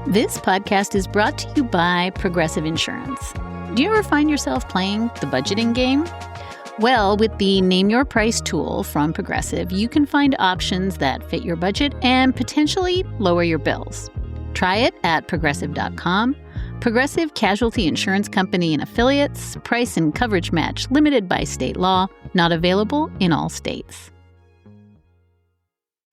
This podcast is brought to you by Progressive Insurance. Do you ever find yourself playing the budgeting game? Well, with the Name Your Price tool from Progressive, you can find options that fit your budget and potentially lower your bills. Try it at progressive.com. Progressive Casualty Insurance Company and Affiliates. Price and coverage match limited by state law. Not available in all states.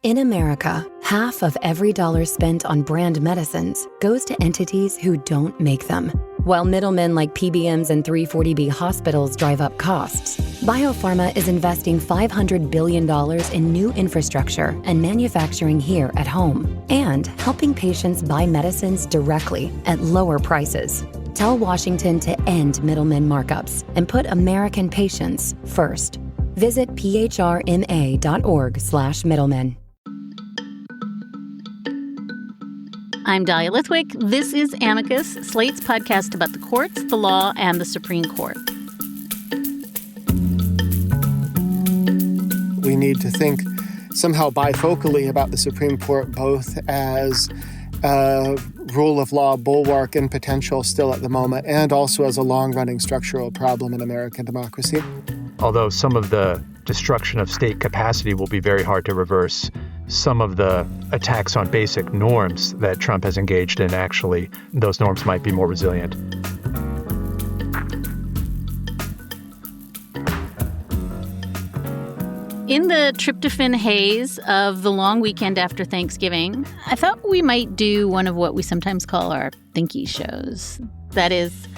In America, half of every dollar spent on brand medicines goes to entities who don't make them. While middlemen like PBMs and 340B hospitals drive up costs, Biopharma is investing $500 billion in new infrastructure and manufacturing here at home, and helping patients buy medicines directly at lower prices. Tell Washington to end middlemen markups and put American patients first. Visit phrma.org/middlemen. I'm Dahlia Lithwick. This is Amicus, Slate's podcast about the courts, the law, and the Supreme Court. We need to think somehow bifocally about the Supreme Court, both as a rule of law bulwark and potential still at the moment, and also as a long-running structural problem in American democracy. Although some of the destruction of state capacity will be very hard to reverse, some of the attacks on basic norms that Trump has engaged in, actually, those norms might be more resilient. In the tryptophan haze of the long weekend after Thanksgiving, I thought we might do one of what we sometimes call our thinky shows. That is,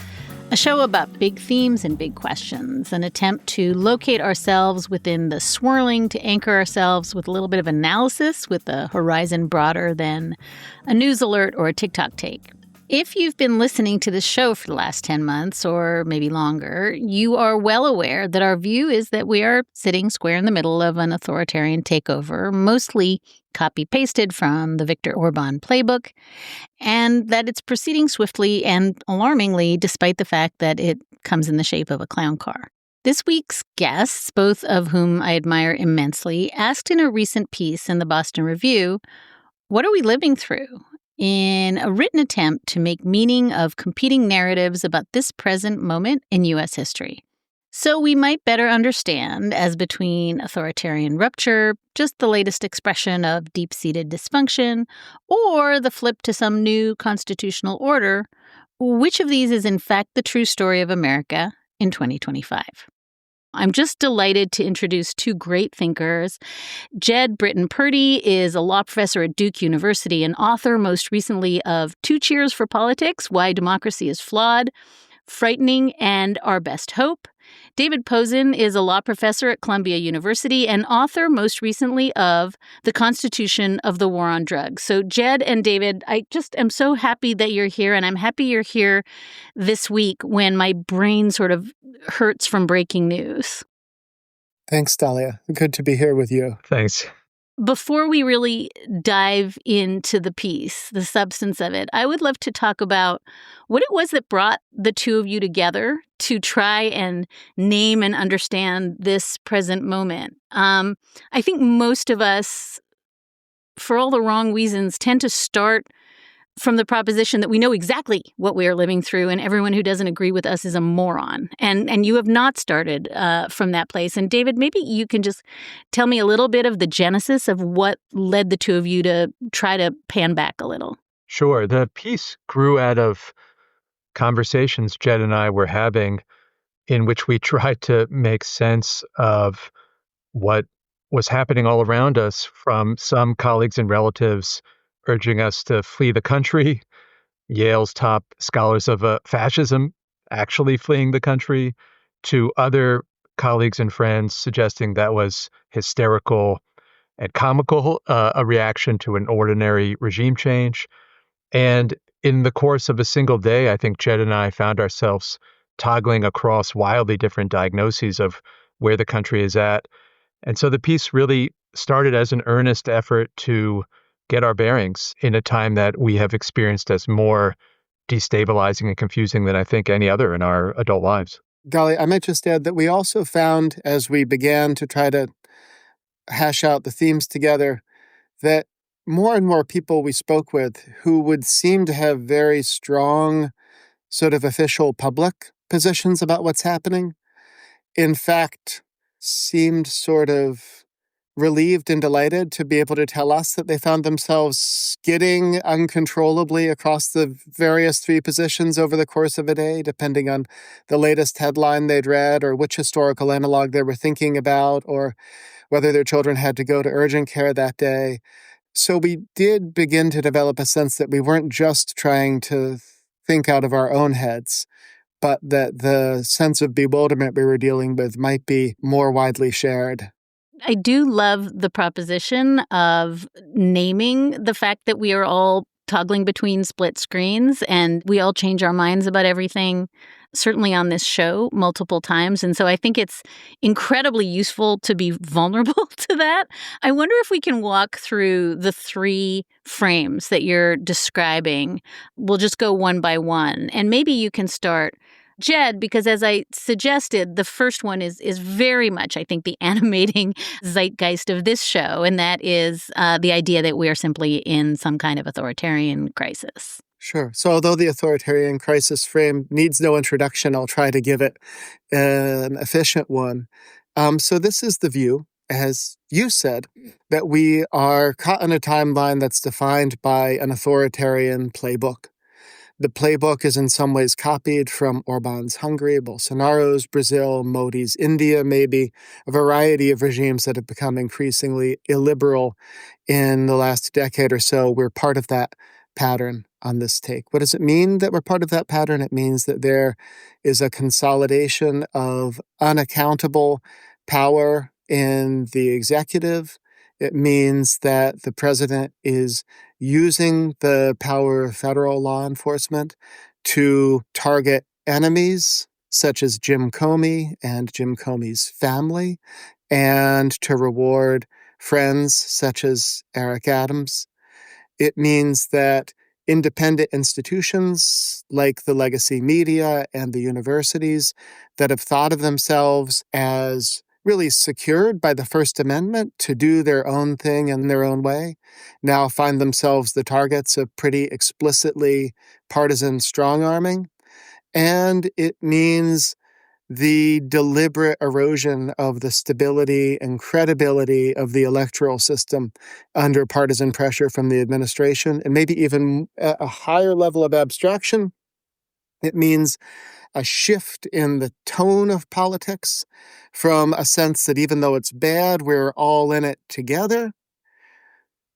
a show about big themes and big questions, an attempt to locate ourselves within the swirling, to anchor ourselves with a little bit of analysis with a horizon broader than a news alert or a TikTok take. If you've been listening to this show for the last 10 months or maybe longer, you are well aware that our view is that we are sitting square in the middle of an authoritarian takeover, mostly copy-pasted from the Viktor Orban playbook, and that it's proceeding swiftly and alarmingly despite the fact that it comes in the shape of a clown car. This week's guests, both of whom I admire immensely, asked in a recent piece in the Boston Review, "What are we living through?" in a written attempt to make meaning of competing narratives about this present moment in U.S. history. So we might better understand, as between authoritarian rupture, just the latest expression of deep-seated dysfunction, or the flip to some new constitutional order, which of these is in fact the true story of America in 2025. I'm just delighted to introduce two great thinkers. Jed Britton-Purdy is a law professor at Duke University and author most recently of Two Cheers for Politics, Why Democracy is Flawed, Frightening, and Our Best Hope. David Pozen is a law professor at Columbia University and author most recently of The Constitution of the War on Drugs. So Jed and David, I just am so happy that you're here, and I'm happy you're here this week when my brain sort of hurts from breaking news. Thanks, Dahlia. Good to be here with you. Thanks. Before we really dive into the piece, the substance of it, I would love to talk about what it was that brought the two of you together to try and name and understand this present moment. I think most of us, for all the wrong reasons, tend to start from the proposition that we know exactly what we are living through, and everyone who doesn't agree with us is a moron. And you have not started from that place. And David, maybe you can just tell me a little bit of the genesis of what led the two of you to try to pan back a little. Sure. The piece grew out of conversations Jed and I were having in which we tried to make sense of what was happening all around us, from some colleagues and relatives urging us to flee the country, Yale's top scholars of fascism actually fleeing the country, to other colleagues and friends suggesting that was hysterical and comical, a reaction to an ordinary regime change. And in the course of a single day, I think Jed and I found ourselves toggling across wildly different diagnoses of where the country is at. And so the piece really started as an earnest effort to get our bearings in a time that we have experienced as more destabilizing and confusing than I think any other in our adult lives. Dahlia, I might just add that we also found, as we began to try to hash out the themes together, that more and more people we spoke with who would seem to have very strong sort of official public positions about what's happening, in fact, seemed sort of relieved and delighted to be able to tell us that they found themselves skidding uncontrollably across the various three positions over the course of a day, depending on the latest headline they'd read or which historical analog they were thinking about or whether their children had to go to urgent care that day. So we did begin to develop a sense that we weren't just trying to think out of our own heads, but that the sense of bewilderment we were dealing with might be more widely shared. I do love the proposition of naming the fact that we are all toggling between split screens and we all change our minds about everything, certainly on this show multiple times. And so I think it's incredibly useful to be vulnerable to that. I wonder if we can walk through the three frames that you're describing. We'll just go one by one. And maybe you can start, Jed, because as I suggested, the first one is very much, I think, the animating zeitgeist of this show, and that is the idea that we are simply in some kind of authoritarian crisis. Sure. So although the authoritarian crisis frame needs no introduction, I'll try to give it an efficient one. So this is the view, as you said, that we are caught in a timeline that's defined by an authoritarian playbook. The playbook is in some ways copied from Orban's Hungary, Bolsonaro's Brazil, Modi's India, maybe a variety of regimes that have become increasingly illiberal in the last decade or so. We're part of that pattern on this take. What does it mean that we're part of that pattern? It means that there is a consolidation of unaccountable power in the executive. It means that the president is using the power of federal law enforcement to target enemies such as Jim Comey and Jim Comey's family, and to reward friends such as Eric Adams. It means that independent institutions like the legacy media and the universities that have thought of themselves as really secured by the First Amendment to do their own thing in their own way, now find themselves the targets of pretty explicitly partisan strong-arming. And it means the deliberate erosion of the stability and credibility of the electoral system under partisan pressure from the administration, and maybe even at a higher level of abstraction. It means a shift in the tone of politics from a sense that even though it's bad, we're all in it together,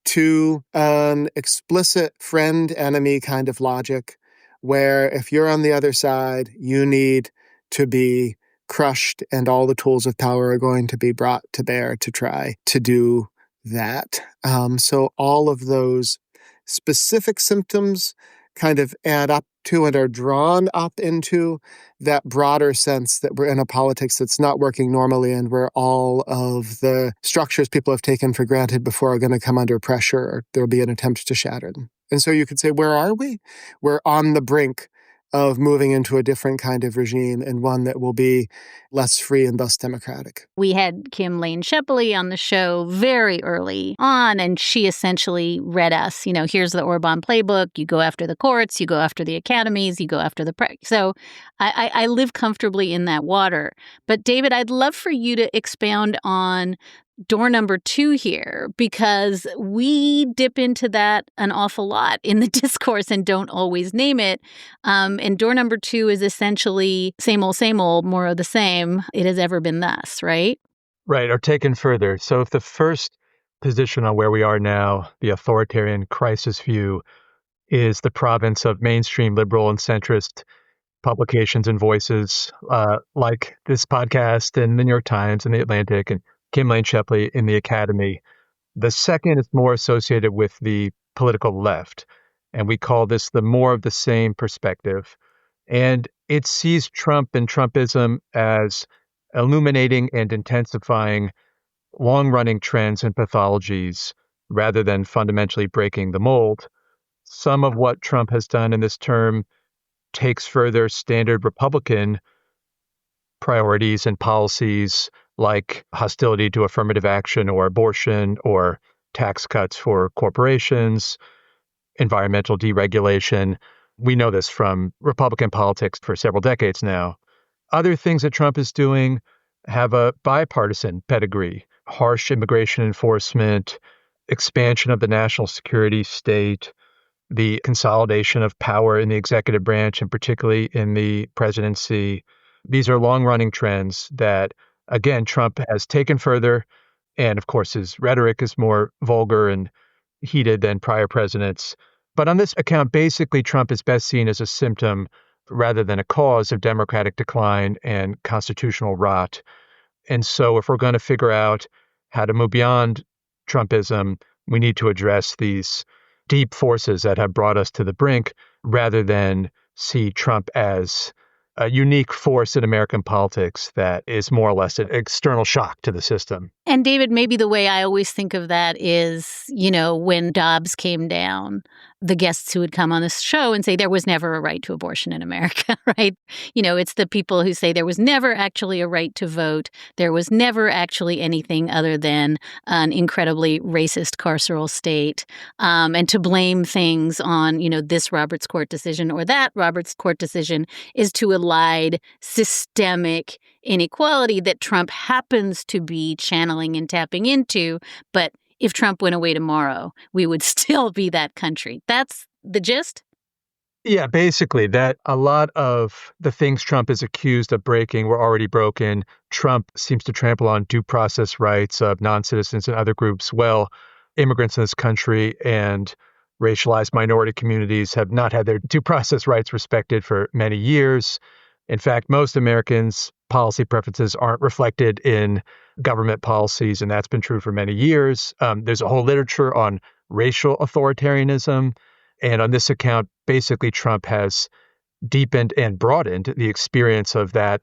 to an explicit friend-enemy kind of logic where if you're on the other side, you need to be crushed and all the tools of power are going to be brought to bear to try to do that. So all of those specific symptoms kind of add up to and are drawn up into that broader sense that we're in a politics that's not working normally and where all of the structures people have taken for granted before are going to come under pressure or there'll be an attempt to shatter them. And so you could say, where are we? We're on the brink of moving into a different kind of regime and one that will be less free and thus democratic. We had Kim Lane Shepley on the show very early on, and she essentially read us, here's the Orban playbook. You go after the courts, you go after the academies, you go after the press. So I live comfortably in that water. But David, I'd love for you to expound on door number 2 here, because we dip into that an awful lot in the discourse and don't always name it. And door number 2 is essentially same old, more of the same. It has ever been thus, right? Right, or taken further. So if the first position on where we are now, the authoritarian crisis view, is the province of mainstream liberal and centrist publications and voices like this podcast and the New York Times and the Atlantic and Kim Lane Shepley in the Academy. The second is more associated with the political left, and we call this the more of the same perspective. And it sees Trump and Trumpism as illuminating and intensifying long-running trends and pathologies rather than fundamentally breaking the mold. Some of what Trump has done in this term takes further standard Republican priorities and policies like hostility to affirmative action or abortion or tax cuts for corporations, environmental deregulation. We know this from Republican politics for several decades now. Other things that Trump is doing have a bipartisan pedigree: harsh immigration enforcement, expansion of the national security state, the consolidation of power in the executive branch, and particularly in the presidency. These are long-running trends that, again, Trump has taken further. And of course, his rhetoric is more vulgar and heated than prior presidents. But on this account, basically, Trump is best seen as a symptom rather than a cause of democratic decline and constitutional rot. And so if we're going to figure out how to move beyond Trumpism, we need to address these deep forces that have brought us to the brink rather than see Trump as a unique force in American politics that is more or less an external shock to the system. And David, maybe the way I always think of that is, when Dobbs came down, the guests who would come on this show and say there was never a right to abortion in America, right? It's the people who say there was never actually a right to vote. There was never actually anything other than an incredibly racist carceral state. And to blame things on, this Roberts Court decision or that Roberts Court decision is to elide systemic inequality that Trump happens to be channeling and tapping into. But if Trump went away tomorrow, we would still be that country. That's the gist? Yeah, basically that a lot of the things Trump is accused of breaking were already broken. Trump seems to trample on due process rights of non-citizens and other groups. Well, immigrants in this country and racialized minority communities have not had their due process rights respected for many years. In fact, most Americans' policy preferences aren't reflected in government policies, and that's been true for many years. There's a whole literature on racial authoritarianism, and on this account, basically Trump has deepened and broadened the experience of that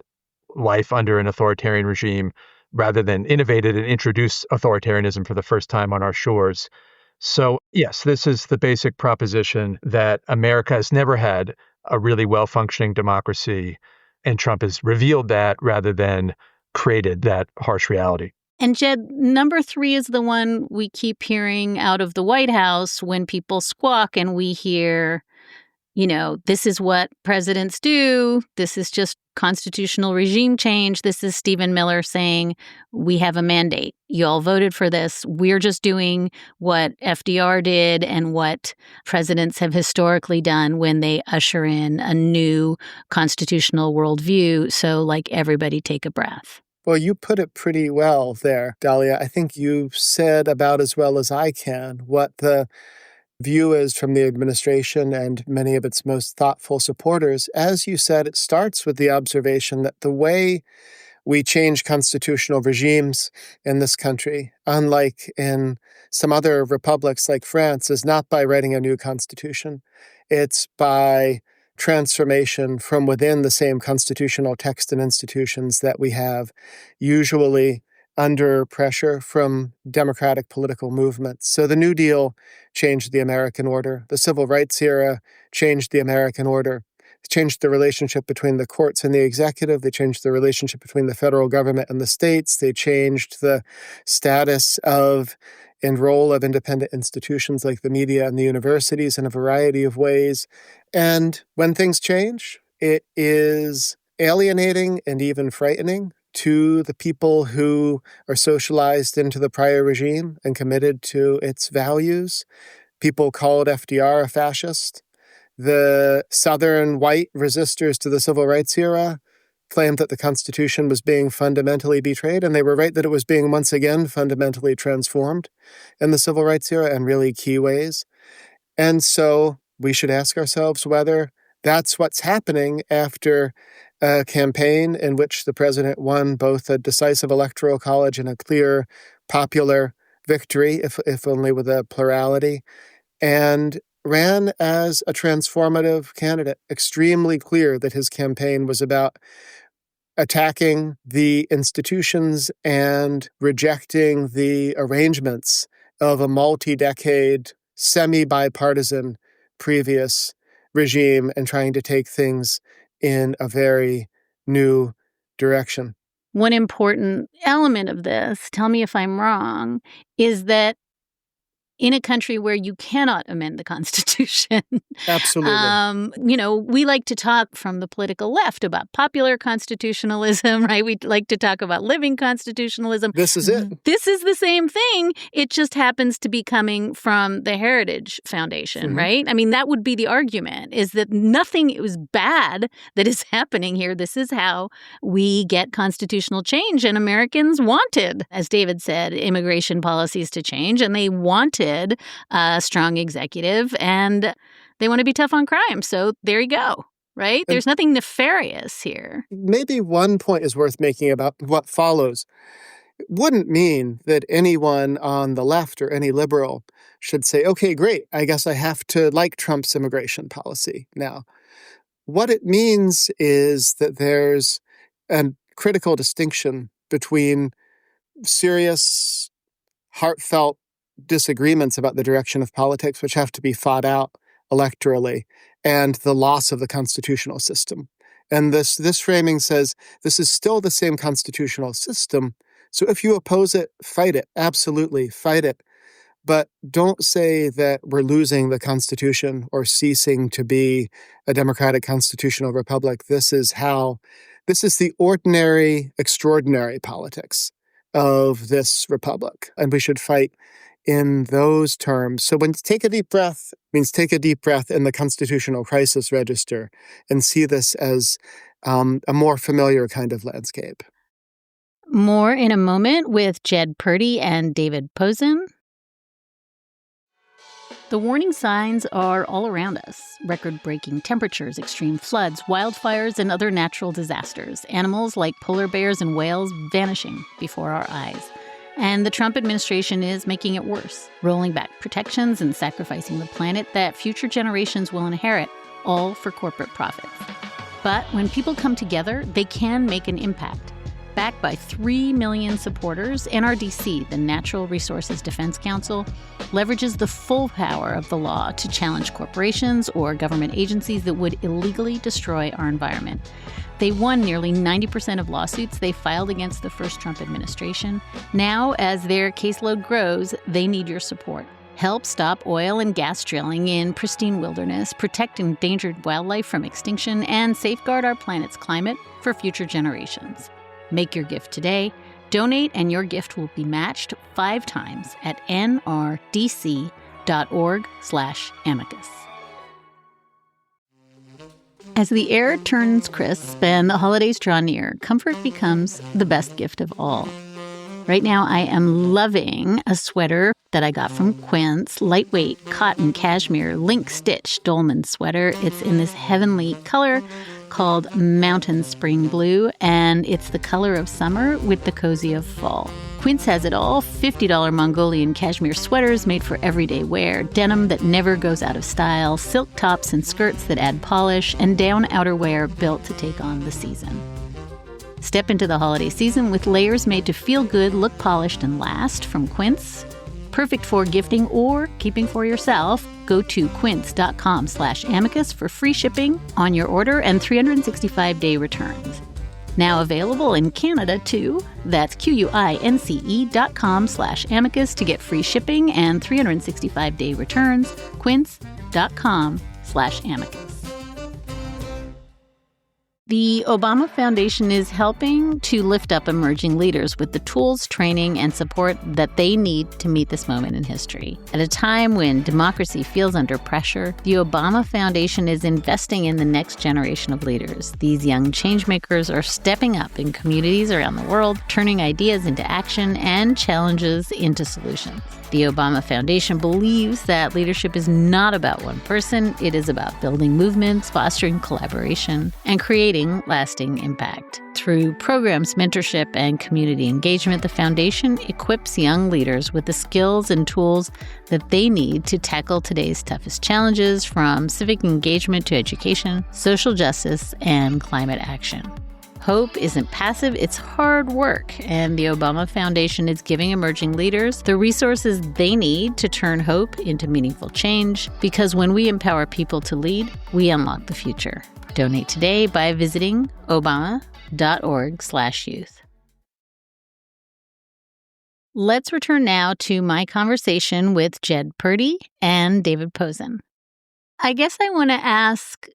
life under an authoritarian regime rather than innovated and introduced authoritarianism for the first time on our shores. So, yes, this is the basic proposition that America has never had a really well-functioning democracy, and Trump has revealed that rather than created that harsh reality. And Jed, number 3 is the one we keep hearing out of the White House when people squawk and we hear, this is what presidents do. This is just constitutional regime change. This is Stephen Miller saying, we have a mandate. You all voted for this. We're just doing what FDR did and what presidents have historically done when they usher in a new constitutional worldview. So, everybody take a breath. Well, you put it pretty well there, Dahlia. I think you said about as well as I can what the view is from the administration and many of its most thoughtful supporters. As you said, it starts with the observation that the way we change constitutional regimes in this country, unlike in some other republics like France, is not by writing a new constitution. It's by transformation from within the same constitutional text and institutions that we have, usually under pressure from democratic political movements. So the New Deal changed the American order. The Civil Rights era changed the American order. It changed the relationship between the courts and the executive. They changed the relationship between the federal government and the states. They changed the status of and role of independent institutions like the media and the universities in a variety of ways. And when things change, it is alienating and even frightening to the people who are socialized into the prior regime and committed to its values. People called FDR a fascist. The Southern white resistors to the Civil Rights era claimed that the Constitution was being fundamentally betrayed, and they were right that it was being once again fundamentally transformed in the Civil Rights era in really key ways. And so we should ask ourselves whether that's what's happening after a campaign in which the president won both a decisive electoral college and a clear popular victory, if only with a plurality, and ran as a transformative candidate. Extremely clear that his campaign was about attacking the institutions and rejecting the arrangements of a multi-decade, semi-bipartisan previous regime and trying to take things in a very new direction. One important element of this, tell me if I'm wrong, is that in a country where you cannot amend the Constitution. Absolutely. We like to talk from the political left about popular constitutionalism, right? We like to talk about living constitutionalism. This is it. This is the same thing. It just happens to be coming from the Heritage Foundation, right? I mean, that would be the argument, is that nothing is bad that is happening here. This is how we get constitutional change. And Americans wanted, as David said, immigration policies to change, and they wanted a strong executive, and they want to be tough on crime. So there you go, right? There's nothing nefarious here. Maybe one point is worth making about what follows. It wouldn't mean that anyone on the left or any liberal should say, okay, great, I guess I have to like Trump's immigration policy now. What it means is that there's a critical distinction between serious, heartfelt disagreements about the direction of politics, which have to be fought out electorally, and the loss of the constitutional system. And this framing says this is still the same constitutional system. So if you oppose it, fight it. Absolutely, fight it. But don't say that we're losing the Constitution or ceasing to be a democratic constitutional republic. This is the ordinary, extraordinary politics of this republic. And we should fight in those terms. So when take a deep breath means take a deep breath in the constitutional crisis register and see this as a more familiar kind of landscape. More in a moment with Britton-Purdy and David Pozen. The warning signs are all around us. Record-breaking temperatures, extreme floods, wildfires, and other natural disasters. Animals like polar bears and whales vanishing before our eyes. And the Trump administration is making it worse, rolling back protections and sacrificing the planet that future generations will inherit, all for corporate profits. But when people come together, they can make an impact. Backed by 3 million supporters, NRDC, the Natural Resources Defense Council, leverages the full power of the law to challenge corporations or government agencies that would illegally destroy our environment. They won nearly 90% of lawsuits they filed against the first Trump administration. Now, as their caseload grows, they need your support. Help stop oil and gas drilling in pristine wilderness, protect endangered wildlife from extinction, and safeguard our planet's climate for future generations. Make your gift today. Donate and your gift will be matched 5 times at nrdc.org/amicus. As the air turns crisp and the holidays draw near, comfort becomes the best gift of all. Right now, I am loving a sweater that I got from Quince, lightweight cotton cashmere link stitch dolman sweater. It's in this heavenly color called Mountain Spring Blue, and it's the color of summer with the cozy of fall. Quince has it all: $50 Mongolian cashmere sweaters made for everyday wear, denim that never goes out of style, silk tops and skirts that add polish, and down outerwear built to take on the season. Step into the holiday season with layers made to feel good, look polished, and last from Quince. Perfect for gifting or keeping for yourself. Go to quince.com/amicus for free shipping on your order and 365-day returns. Now available in Canada, too. That's QUINCE.com/amicus to get free shipping and 365-day returns. Quince.com/amicus. The Obama Foundation is helping to lift up emerging leaders with the tools, training, and support that they need to meet this moment in history. At a time when democracy feels under pressure, the Obama Foundation is investing in the next generation of leaders. These young changemakers are stepping up in communities around the world, turning ideas into action and challenges into solutions. The Obama Foundation believes that leadership is not about one person. It is about building movements, fostering collaboration, and creating lasting impact. Through programs, mentorship, and community engagement, the Foundation equips young leaders with the skills and tools that they need to tackle today's toughest challenges, from civic engagement to education, social justice, and climate action. Hope isn't passive, it's hard work, and the Obama Foundation is giving emerging leaders the resources they need to turn hope into meaningful change, because when we empower people to lead, we unlock the future. Donate today by visiting obama.org/youth. Let's return now to my conversation with Britton-Purdy and David Pozen. I guess I want to ask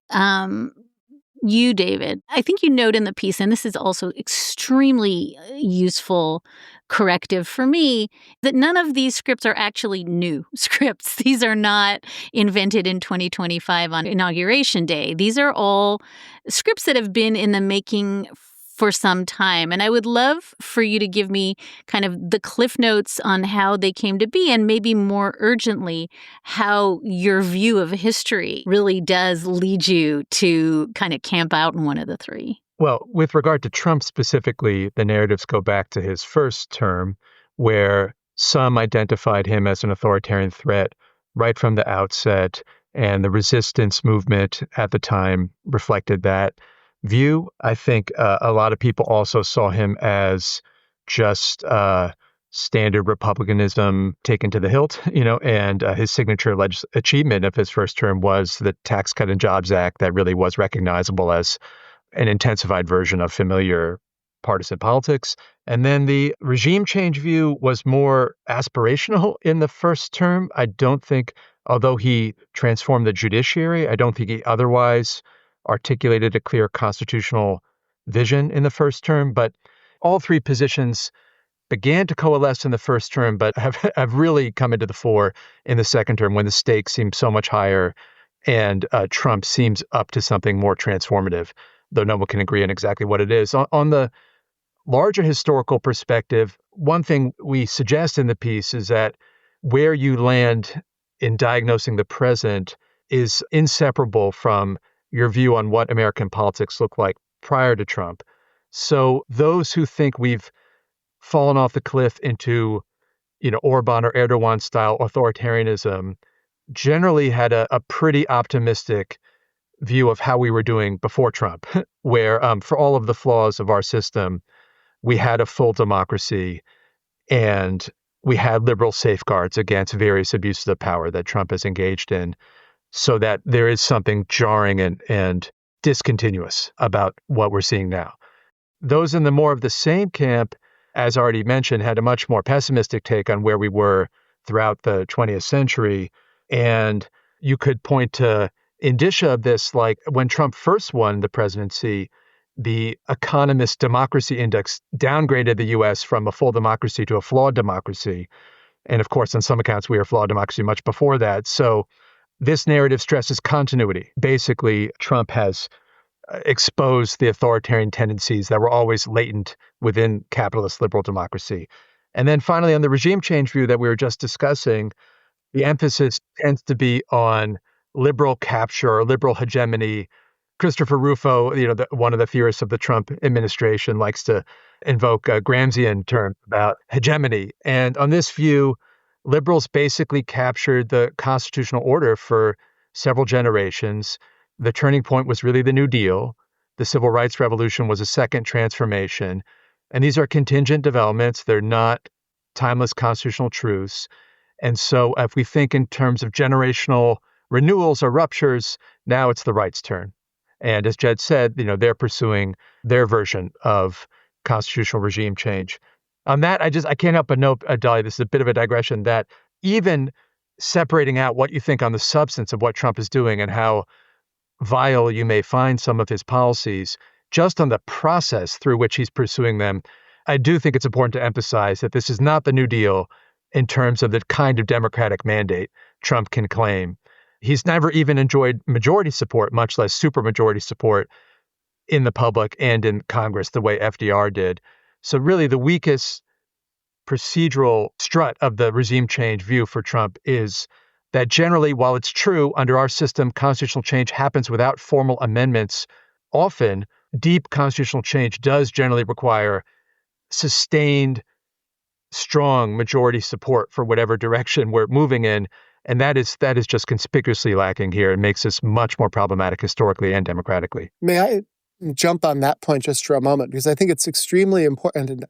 you, David. I think you note in the piece, and this is also extremely useful corrective for me, that none of these scripts are actually new scripts. These are not invented in 2025 on Inauguration Day. These are all scripts that have been in the making for some time. And I would love for you to give me kind of the cliff notes on how they came to be, and maybe more urgently, how your view of history really does lead you to kind of camp out in one of the three. Well, with regard to Trump specifically, the narratives go back to his first term, where some identified him as an authoritarian threat right from the outset, and the resistance movement at the time reflected that view. I think a lot of people also saw him as just standard republicanism taken to the hilt, and his signature achievement of his first term was the Tax Cut and Jobs Act that really was recognizable as an intensified version of familiar partisan politics. And then the regime change view was more aspirational in the first term. I don't think, although he transformed the judiciary, I don't think he otherwise articulated a clear constitutional vision in the first term. But all three positions began to coalesce in the first term, but have really come into the fore in the second term when the stakes seem so much higher and Trump seems up to something more transformative, though no one can agree on exactly what it is. On the larger historical perspective, one thing we suggest in the piece is that where you land in diagnosing the present is inseparable from your view on what American politics looked like prior to Trump. So those who think we've fallen off the cliff into, Orban or Erdogan style authoritarianism generally had a pretty optimistic view of how we were doing before Trump, where for all of the flaws of our system, we had a full democracy and we had liberal safeguards against various abuses of power that Trump has engaged in, so that there is something jarring and discontinuous about what we're seeing now. Those in the more of the same camp, as already mentioned, had a much more pessimistic take on where we were throughout the 20th century. And you could point to indicia of this, like when Trump first won the presidency, the Economist Democracy Index downgraded the U.S. from a full democracy to a flawed democracy. And of course, on some accounts, we were a flawed democracy much before that. So this narrative stresses continuity. Basically, Trump has exposed the authoritarian tendencies that were always latent within capitalist liberal democracy. And then finally, on the regime change view that we were just discussing, the emphasis tends to be on liberal capture or liberal hegemony. Christopher Rufo, one of the theorists of the Trump administration, likes to invoke a Gramscian term about hegemony. And on this view, liberals basically captured the constitutional order for several generations. The turning point was really the New Deal. The Civil Rights Revolution was a second transformation. And these are contingent developments. They're not timeless constitutional truths. And so if we think in terms of generational renewals or ruptures, now it's the right's turn. And as Jed said, they're pursuing their version of constitutional regime change. On that, I can't help but note, Dahlia, this is a bit of a digression, that even separating out what you think on the substance of what Trump is doing and how vile you may find some of his policies, just on the process through which he's pursuing them, I do think it's important to emphasize that this is not the New Deal in terms of the kind of democratic mandate Trump can claim. He's never even enjoyed majority support, much less supermajority support in the public and in Congress the way FDR did. So really the weakest procedural strut of the regime change view for Trump is that generally, while it's true under our system, constitutional change happens without formal amendments, often deep constitutional change does generally require sustained, strong majority support for whatever direction we're moving in. And that is just conspicuously lacking here. It makes this much more problematic historically and democratically. May I jump on that point just for a moment? Because I think it's extremely important. And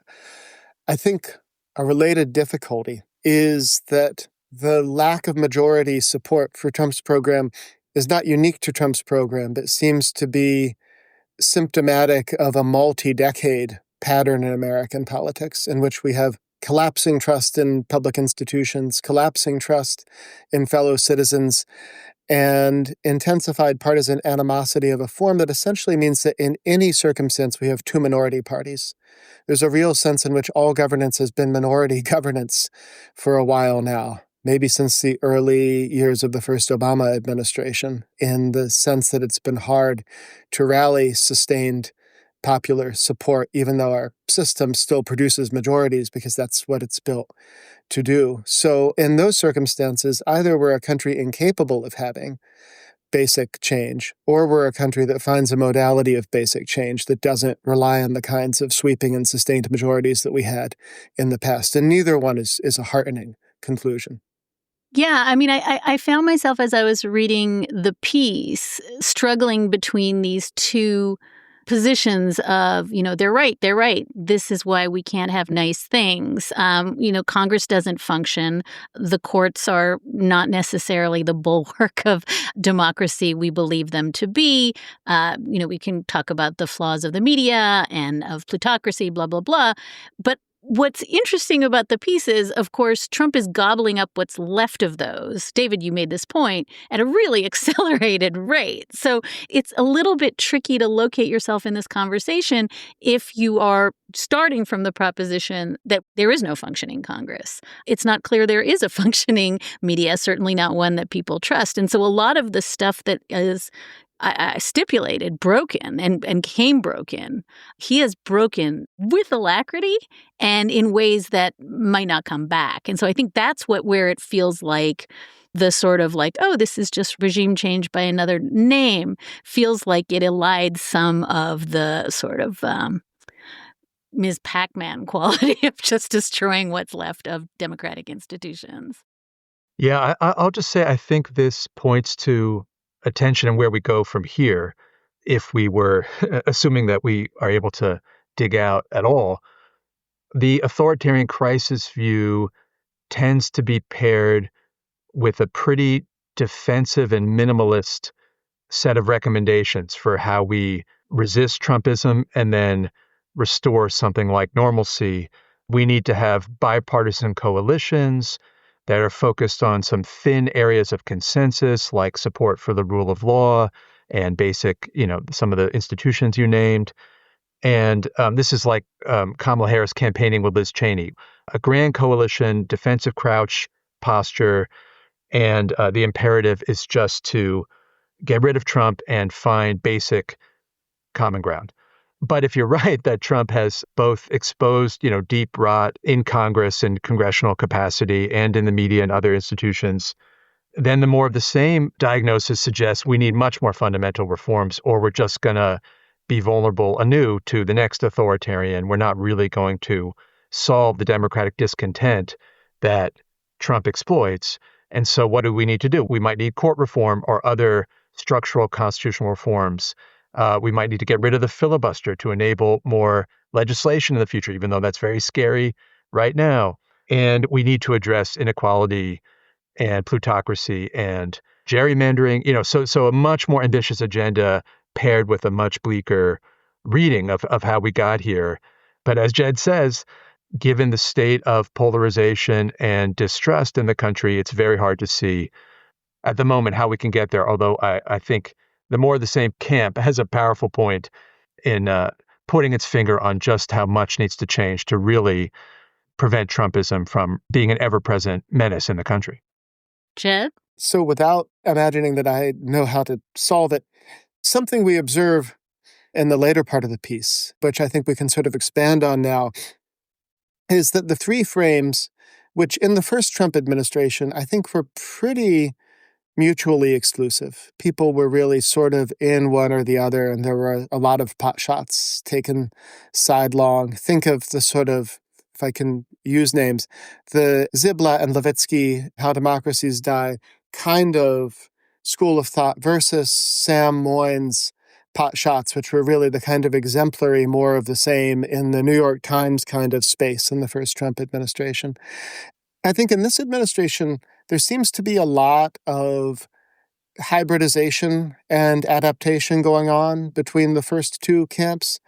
I think a related difficulty is that the lack of majority support for Trump's program is not unique to Trump's program, but seems to be symptomatic of a multi-decade pattern in American politics in which we have collapsing trust in public institutions, collapsing trust in fellow citizens, and intensified partisan animosity of a form that essentially means that in any circumstance we have two minority parties. There's a real sense in which all governance has been minority governance for a while now, maybe since the early years of the first Obama administration, in the sense that it's been hard to rally sustained popular support, even though our system still produces majorities because that's what it's built to do. So in those circumstances, either we're a country incapable of having basic change, or we're a country that finds a modality of basic change that doesn't rely on the kinds of sweeping and sustained majorities that we had in the past. And neither one is a heartening conclusion. Yeah, I mean, I found myself as I was reading the piece struggling between these two positions of, they're right. This is why we can't have nice things. Congress doesn't function. The courts are not necessarily the bulwark of democracy we believe them to be. We can talk about the flaws of the media and of plutocracy, blah, blah, blah. But what's interesting about the piece is, of course, Trump is gobbling up what's left of those. David, you made this point, at a really accelerated rate. So it's a little bit tricky to locate yourself in this conversation if you are starting from the proposition that there is no functioning Congress. It's not clear there is a functioning media, certainly not one that people trust. And so a lot of the stuff that is stipulated, broken, and came broken, he has broken with alacrity and in ways that might not come back. And so I think that's where it feels like the sort of like, oh, this is just regime change by another name, feels like it elides some of the sort of Ms. Pac-Man quality of just destroying what's left of democratic institutions. Yeah, I'll just say I think this points to attention and where we go from here, if we were assuming that we are able to dig out at all. The authoritarian crisis view tends to be paired with a pretty defensive and minimalist set of recommendations for how we resist Trumpism and then restore something like normalcy. We need to have bipartisan coalitions that are focused on some thin areas of consensus, like support for the rule of law and basic, some of the institutions you named. And this is like Kamala Harris campaigning with Liz Cheney, a grand coalition, defensive crouch posture. And the imperative is just to get rid of Trump and find basic common ground. But if you're right that Trump has both exposed, deep rot in Congress and congressional capacity and in the media and other institutions, then the more of the same diagnosis suggests we need much more fundamental reforms, or we're just going to be vulnerable anew to the next authoritarian. We're not really going to solve the democratic discontent that Trump exploits. And so what do we need to do? We might need court reform or other structural constitutional reforms. We might need to get rid of the filibuster to enable more legislation in the future, even though that's very scary right now. And we need to address inequality and plutocracy and gerrymandering, so a much more ambitious agenda paired with a much bleaker reading of how we got here. But as Jed says, given the state of polarization and distrust in the country, it's very hard to see at the moment how we can get there. Although I think the more of the same camp has a powerful point in putting its finger on just how much needs to change to really prevent Trumpism from being an ever-present menace in the country. Jed? So without imagining that I know how to solve it, something we observe in the later part of the piece, which I think we can sort of expand on now, is that the three frames, which in the first Trump administration, I think were pretty mutually exclusive. People were really sort of in one or the other, and there were a lot of pot shots taken sidelong. Think of the sort of, if I can use names, the Ziblatt and Levitsky, How Democracies Die kind of school of thought versus Sam Moyn's pot shots, which were really the kind of exemplary more of the same in the New York Times kind of space in the first Trump administration. I think in this administration, there seems to be a lot of hybridization and adaptation going on between the first two camps.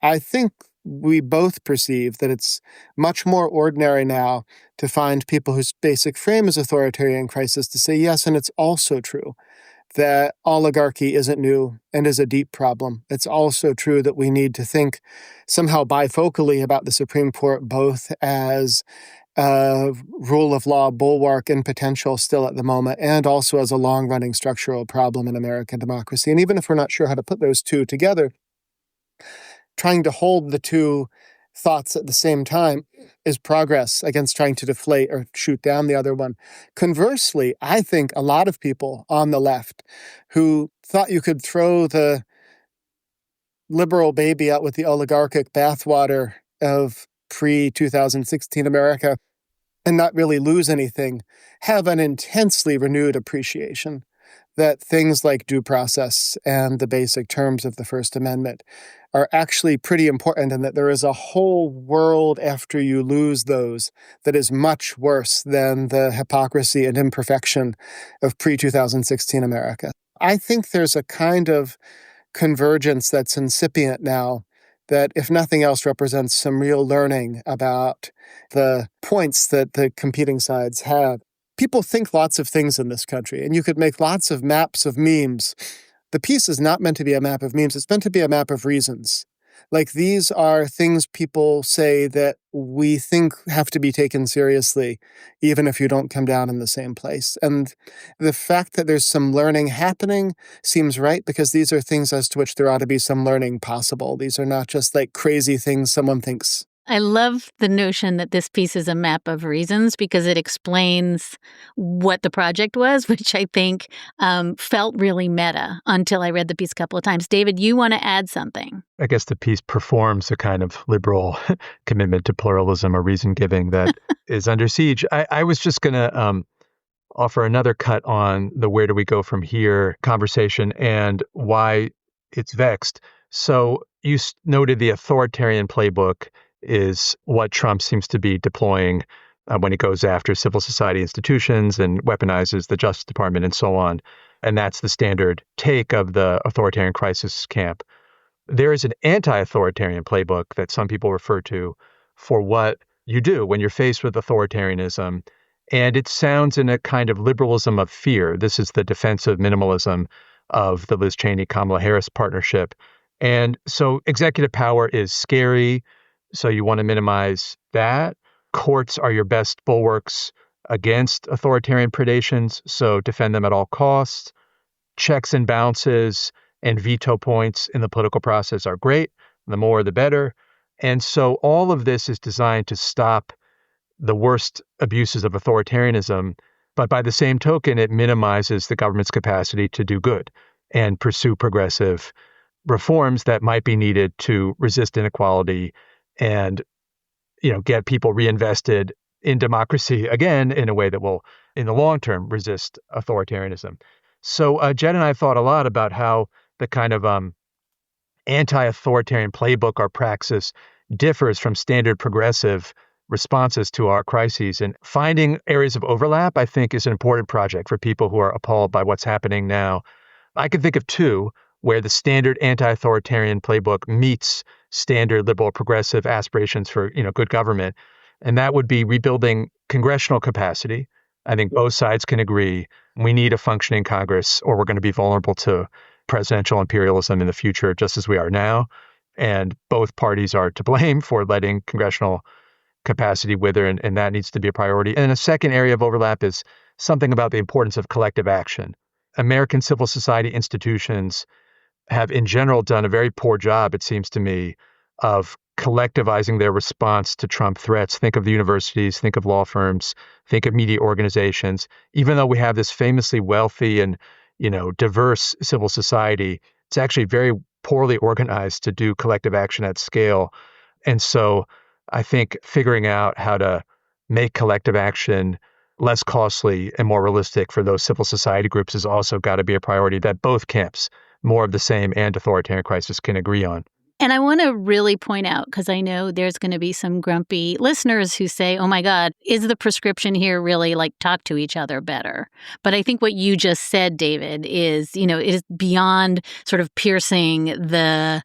I think we both perceive that it's much more ordinary now to find people whose basic frame is authoritarian crisis to say yes, and it's also true that oligarchy isn't new and is a deep problem. It's also true that we need to think somehow bifocally about the Supreme Court, both as a rule of law bulwark in potential still at the moment, and also as a long-running structural problem in American democracy. And even if we're not sure how to put those two together, trying to hold the two thoughts at the same time is progress against trying to deflate or shoot down the other one. Conversely, I think a lot of people on the left who thought you could throw the liberal baby out with the oligarchic bathwater of pre-2016 America and not really lose anything have an intensely renewed appreciation that things like due process and the basic terms of the First Amendment are actually pretty important, and that there is a whole world after you lose those that is much worse than the hypocrisy and imperfection of pre-2016 America. I think there's a kind of convergence that's incipient now that, if nothing else, represents some real learning about the points that the competing sides have. People think lots of things in this country, and you could make lots of maps of memes. The piece is not meant to be a map of memes. It's meant to be a map of reasons. Like, these are things people say that we think have to be taken seriously, even if you don't come down in the same place. And the fact that there's some learning happening seems right, because these are things as to which there ought to be some learning possible. These are not just like crazy things someone thinks. I love the notion that this piece is a map of reasons, because it explains what the project was, which I think felt really meta until I read the piece a couple of times. David, you want to add something? I guess the piece performs a kind of liberal commitment to pluralism or reason giving that is under siege. I was just going to offer another cut on the where do we go from here conversation and why it's vexed. So you noted the authoritarian playbook is what Trump seems to be deploying when he goes after civil society institutions and weaponizes the Justice Department and so on. And that's the standard take of the authoritarian crisis camp. There is an anti-authoritarian playbook that some people refer to for what you do when you're faced with authoritarianism. And it sounds in a kind of liberalism of fear. This is the defensive minimalism of the Liz Cheney-Kamala Harris partnership. And so executive power is scary. So you want to minimize that. Courts are your best bulwarks against authoritarian predations, so defend them at all costs. Checks and balances and veto points in the political process are great. The more, the better. And so all of this is designed to stop the worst abuses of authoritarianism, but by the same token, it minimizes the government's capacity to do good and pursue progressive reforms that might be needed to resist inequality and, get people reinvested in democracy again in a way that will, in the long term, resist authoritarianism. So Jed and I thought a lot about how the kind of anti-authoritarian playbook or praxis differs from standard progressive responses to our crises. And finding areas of overlap, I think, is an important project for people who are appalled by what's happening now. I can think of two where the standard anti-authoritarian playbook meets standard liberal progressive aspirations for, good government. And that would be rebuilding congressional capacity. I think both sides can agree we need a functioning Congress, or we're going to be vulnerable to presidential imperialism in the future, just as we are now. And both parties are to blame for letting congressional capacity wither, and that needs to be a priority. And a second area of overlap is something about the importance of collective action. American civil society institutions have in general done a very poor job, it seems to me, of collectivizing their response to Trump threats. Think of the universities, think of law firms, think of media organizations. Even though we have this famously wealthy and, diverse civil society, it's actually very poorly organized to do collective action at scale. And so I think figuring out how to make collective action less costly and more realistic for those civil society groups has also got to be a priority that both camps, more of the same and authoritarian crisis, can agree on. And I want to really point out, because I know there's going to be some grumpy listeners who say, oh my God, is the prescription here really like talk to each other better? But I think what you just said, David, is, it is beyond sort of piercing the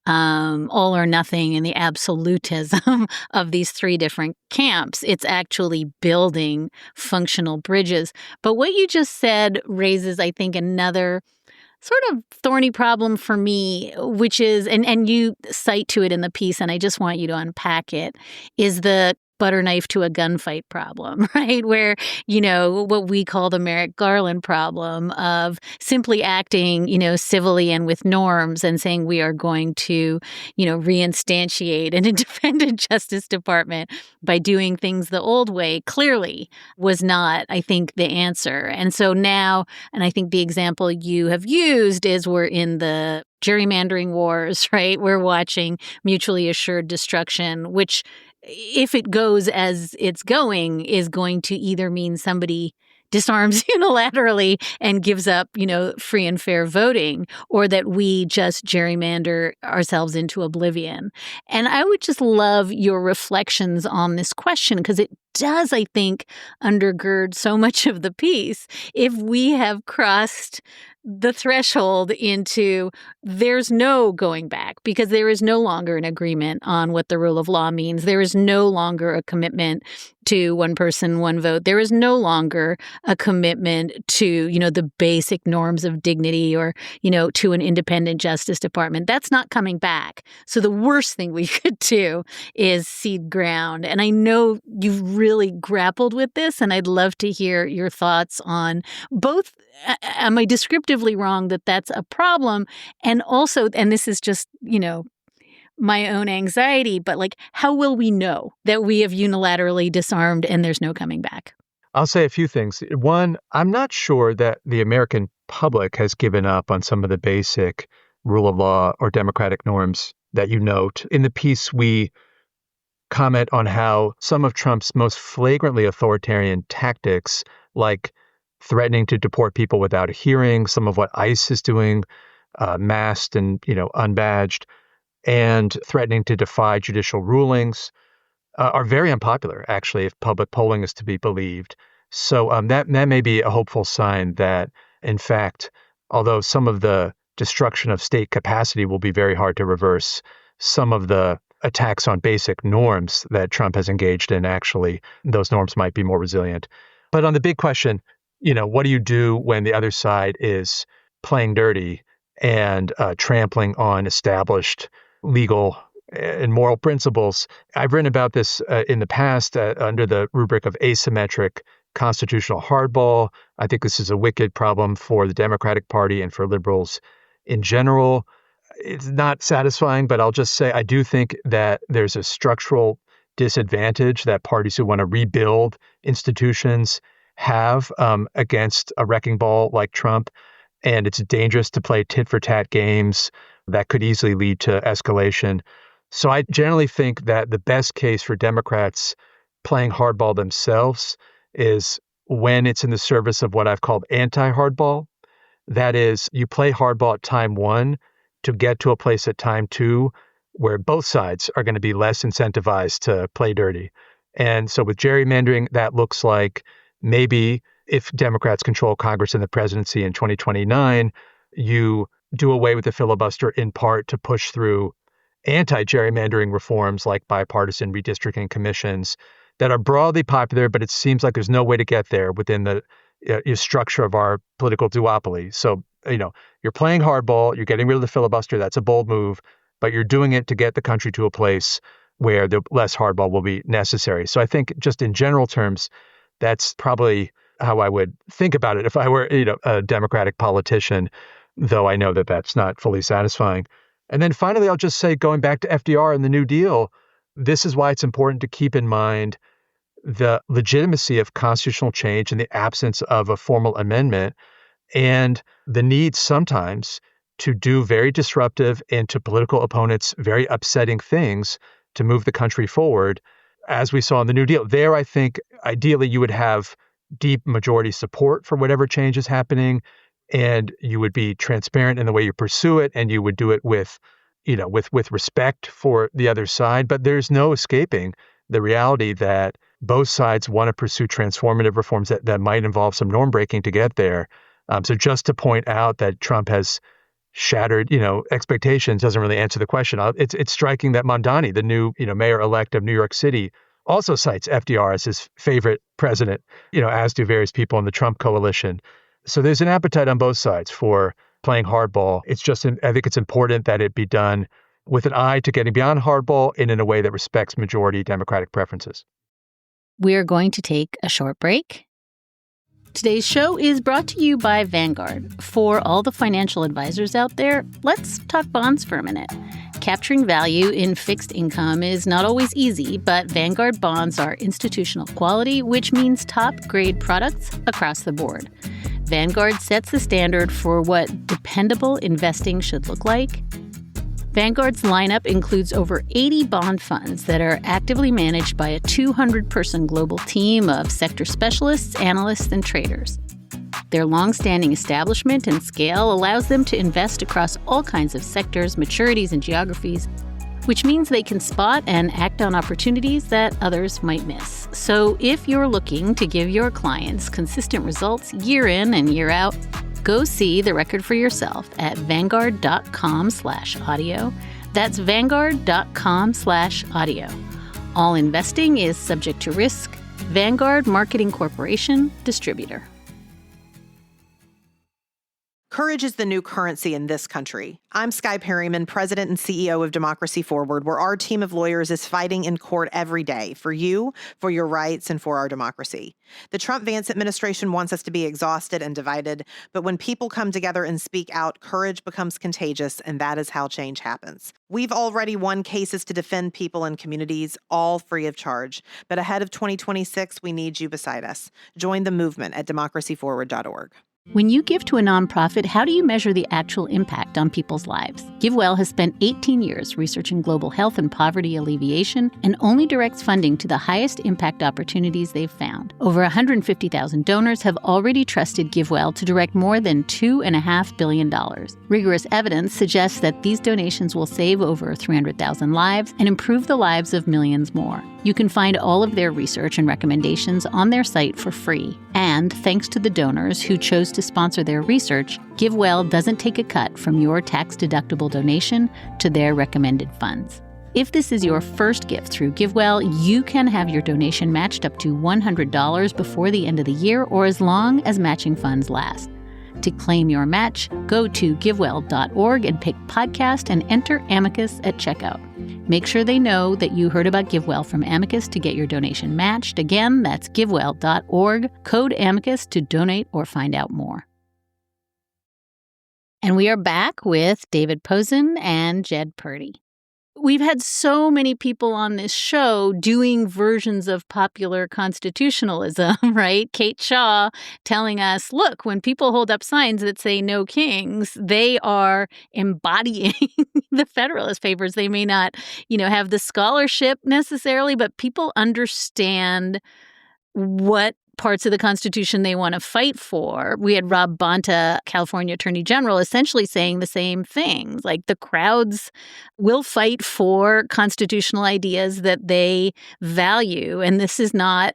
all or nothing and the absolutism of these three different camps. It's actually building functional bridges. But what you just said raises, I think, another sort of thorny problem for me, which is, and you cite to it in the piece, and I just want you to unpack it, is the butter knife to a gunfight problem, right? Where, what we call the Merrick Garland problem of simply acting, civilly and with norms and saying we are going to, reinstantiate an independent Justice Department by doing things the old way clearly was not, I think, the answer. And so now, and I think the example you have used is we're in the gerrymandering wars, right? We're watching mutually assured destruction, which, if it goes as it's going, is going to either mean somebody disarms unilaterally and gives up, free and fair voting, or that we just gerrymander ourselves into oblivion. And I would just love your reflections on this question, because it does, I think, undergird so much of the piece. If we have crossed the threshold into there's no going back, because there is no longer an agreement on what the rule of law means. There is no longer a commitment to one person, one vote. There is no longer a commitment to, the basic norms of dignity or, to an independent Justice Department. That's not coming back. So the worst thing we could do is cede ground. And I know you've really grappled with this, and I'd love to hear your thoughts on both. Am I descriptively wrong that that's a problem? And also, and this is just, my own anxiety, but how will we know that we have unilaterally disarmed and there's no coming back? I'll say a few things. One, I'm not sure that the American public has given up on some of the basic rule of law or democratic norms that you note. In the piece, we comment on how some of Trump's most flagrantly authoritarian tactics, like threatening to deport people without a hearing, some of what ICE is doing, masked and, unbadged, and threatening to defy judicial rulings, are very unpopular, actually, if public polling is to be believed. So that may be a hopeful sign that, in fact, although some of the destruction of state capacity will be very hard to reverse, some of the attacks on basic norms that Trump has engaged in, actually, those norms might be more resilient. But on the big question, what do you do when the other side is playing dirty and trampling on established legal and moral principles? I've written about this in the past under the rubric of asymmetric constitutional hardball. I think this is a wicked problem for the Democratic Party and for liberals in general. It's not satisfying, but I'll just say I do think that there's a structural disadvantage that parties who want to rebuild institutions have against a wrecking ball like Trump. And it's dangerous to play tit-for-tat games that could easily lead to escalation. So I generally think that the best case for Democrats playing hardball themselves is when it's in the service of what I've called anti-hardball. That is, you play hardball at time one to get to a place at time two where both sides are going to be less incentivized to play dirty. And so with gerrymandering, that looks like maybe if Democrats control Congress and the presidency in 2029, you do away with the filibuster in part to push through anti-gerrymandering reforms like bipartisan redistricting commissions that are broadly popular, but it seems like there's no way to get there within the structure of our political duopoly. So, you're playing hardball, you're getting rid of the filibuster, that's a bold move, but you're doing it to get the country to a place where the less hardball will be necessary. So I think just in general terms, that's probably how I would think about it if I were, a Democratic politician, though I know that that's not fully satisfying. And then finally, I'll just say, going back to FDR and the New Deal, this is why it's important to keep in mind the legitimacy of constitutional change in the absence of a formal amendment and the need sometimes to do very disruptive and to political opponents very upsetting things to move the country forward, as we saw in the New Deal. There, I think, ideally, you would have deep majority support for whatever change is happening, and you would be transparent in the way you pursue it, and you would do it with respect for the other side. But there's no escaping the reality that both sides want to pursue transformative reforms that might involve some norm breaking to get there. So just to point out that Trump has shattered, expectations doesn't really answer the question. It's striking that Mondani, the new, mayor-elect of New York City, also cites FDR as his favorite president, as do various people in the Trump coalition. So there's an appetite on both sides for playing hardball. I think it's important that it be done with an eye to getting beyond hardball and in a way that respects majority Democratic preferences. We're going to take a short break. Today's show is brought to you by Vanguard. For all the financial advisors out there, let's talk bonds for a minute. Capturing value in fixed income is not always easy, but Vanguard bonds are institutional quality, which means top-grade products across the board. Vanguard sets the standard for what dependable investing should look like. Vanguard's lineup includes over 80 bond funds that are actively managed by a 200-person global team of sector specialists, analysts, and traders. Their long-standing establishment and scale allows them to invest across all kinds of sectors, maturities, and geographies, which means they can spot and act on opportunities that others might miss. So if you're looking to give your clients consistent results year in and year out, go see the record for yourself at vanguard.com/audio. That's vanguard.com/audio. All investing is subject to risk. Vanguard Marketing Corporation, distributor. Courage is the new currency in this country. I'm Skye Perryman, President and CEO of Democracy Forward, where our team of lawyers is fighting in court every day for you, for your rights, and for our democracy. The Trump-Vance administration wants us to be exhausted and divided, but when people come together and speak out, courage becomes contagious, and that is how change happens. We've already won cases to defend people and communities, all free of charge. But ahead of 2026, we need you beside us. Join the movement at democracyforward.org. When you give to a nonprofit, how do you measure the actual impact on people's lives? GiveWell has spent 18 years researching global health and poverty alleviation and only directs funding to the highest impact opportunities they've found. Over 150,000 donors have already trusted GiveWell to direct more than $2.5 billion. Rigorous evidence suggests that these donations will save over 300,000 lives and improve the lives of millions more. You can find all of their research and recommendations on their site for free. And thanks to the donors who chose to sponsor their research, GiveWell doesn't take a cut from your tax-deductible donation to their recommended funds. If this is your first gift through GiveWell, you can have your donation matched up to $100 before the end of the year or as long as matching funds last. To claim your match, go to givewell.org and pick podcast and enter Amicus at checkout. Make sure they know that you heard about GiveWell from Amicus to get your donation matched. Again, that's givewell.org, code Amicus to donate or find out more. And we are back with David Pozen and Britton-Purdy. We've had so many people on this show doing versions of popular constitutionalism, right? Kate Shaw telling us, look, when people hold up signs that say no kings, they are embodying the Federalist Papers. They may not, have the scholarship necessarily, but people understand what parts of the Constitution they want to fight for. We had Rob Bonta, California Attorney General, essentially saying the same things. Like the crowds will fight for constitutional ideas that they value. And this is not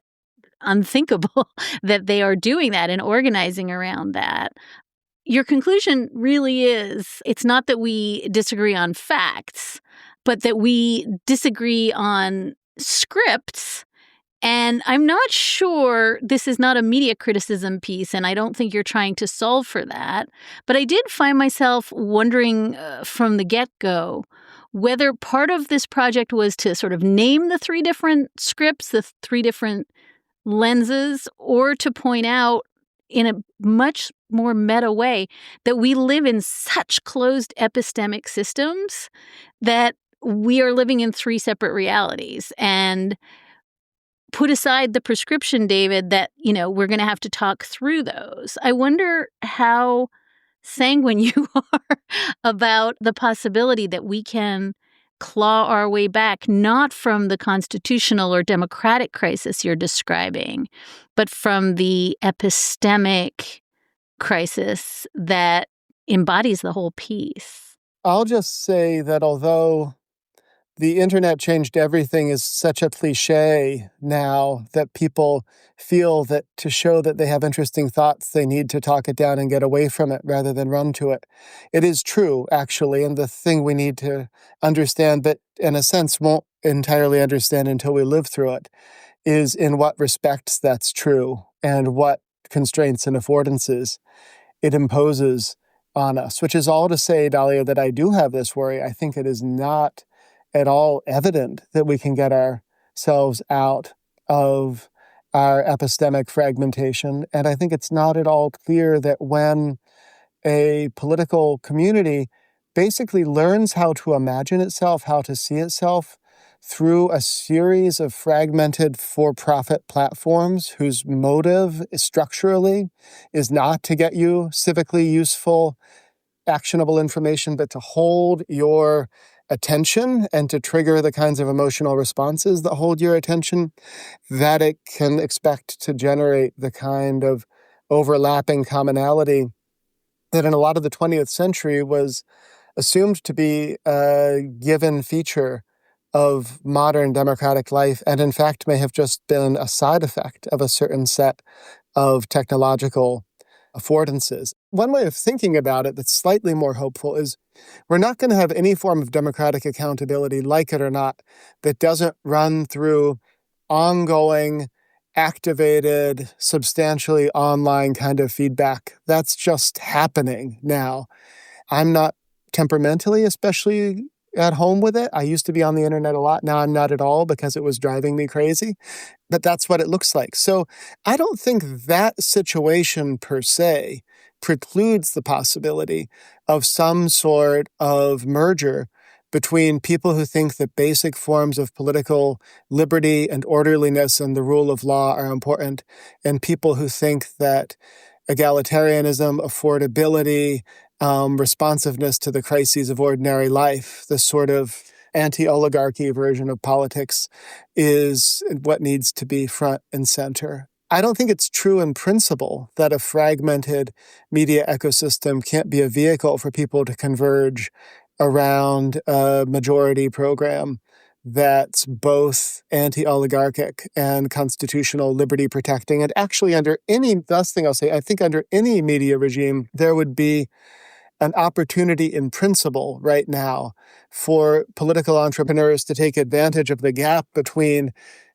unthinkable that they are doing that and organizing around that. Your conclusion really is, it's not that we disagree on facts, but that we disagree on scripts. And I'm not sure this is not a media criticism piece, and I don't think you're trying to solve for that. But I did find myself wondering from the get-go whether part of this project was to sort of name the three different scripts, the three different lenses, or to point out in a much more meta way that we live in such closed epistemic systems that we are living in three separate realities. And put aside the prescription, David, that, we're going to have to talk through those. I wonder how sanguine you are about the possibility that we can claw our way back, not from the constitutional or democratic crisis you're describing, but from the epistemic crisis that embodies the whole piece. I'll just say that although the internet changed everything is such a cliche now that people feel that to show that they have interesting thoughts, they need to talk it down and get away from it rather than run to it. It is true, actually, and the thing we need to understand, but in a sense won't entirely understand until we live through it, is in what respects that's true and what constraints and affordances it imposes on us, which is all to say, Dahlia, that I do have this worry. I think it is not at all evident that we can get ourselves out of our epistemic fragmentation. And I think it's not at all clear that when a political community basically learns how to imagine itself, how to see itself through a series of fragmented for-profit platforms whose motive structurally is not to get you civically useful, actionable information, but to hold your attention and to trigger the kinds of emotional responses that hold your attention, that it can expect to generate the kind of overlapping commonality that in a lot of the 20th century was assumed to be a given feature of modern democratic life, and in fact may have just been a side effect of a certain set of technological affordances. One way of thinking about it that's slightly more hopeful is we're not going to have any form of democratic accountability, like it or not, that doesn't run through ongoing, activated, substantially online kind of feedback. That's just happening now. I'm not temperamentally especially at home with it. I used to be on the internet a lot. Now I'm not at all because it was driving me crazy. But that's what it looks like. So I don't think that situation per se precludes the possibility of some sort of merger between people who think that basic forms of political liberty and orderliness and the rule of law are important, and people who think that egalitarianism, affordability, responsiveness to the crises of ordinary life, the sort of anti-oligarchy version of politics, is what needs to be front and center. I don't think it's true in principle that a fragmented media ecosystem can't be a vehicle for people to converge around a majority program that's both anti-oligarchic and constitutional liberty protecting. And actually under any, last thing I'll say, I think under any media regime, there would be an opportunity in principle right now for political entrepreneurs to take advantage of the gap between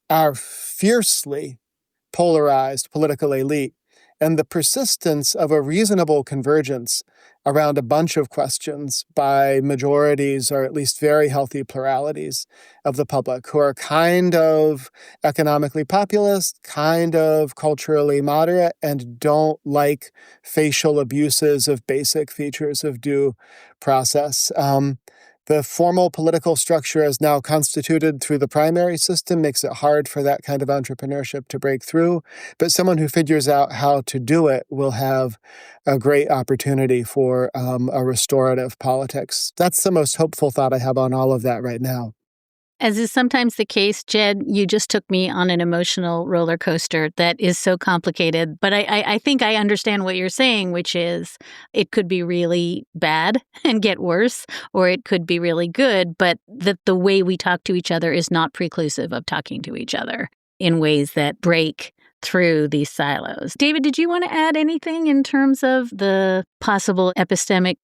our fiercely polarized political elite and the persistence of a reasonable convergence around a bunch of questions by majorities or at least very healthy pluralities of the public who are kind of economically populist, kind of culturally moderate, and don't like facial abuses of basic features of due process. The formal political structure as now constituted through the primary system makes it hard for that kind of entrepreneurship to break through, but someone who figures out how to do it will have a great opportunity for a restorative politics. That's the most hopeful thought I have on all of that right now. As is sometimes the case, Jed, you just took me on an emotional roller coaster that is so complicated. But I think I understand what you're saying, which is it could be really bad and get worse, or it could be really good, but that the way we talk to each other is not preclusive of talking to each other in ways that break through these silos. David, did you want to add anything in terms of the possible epistemic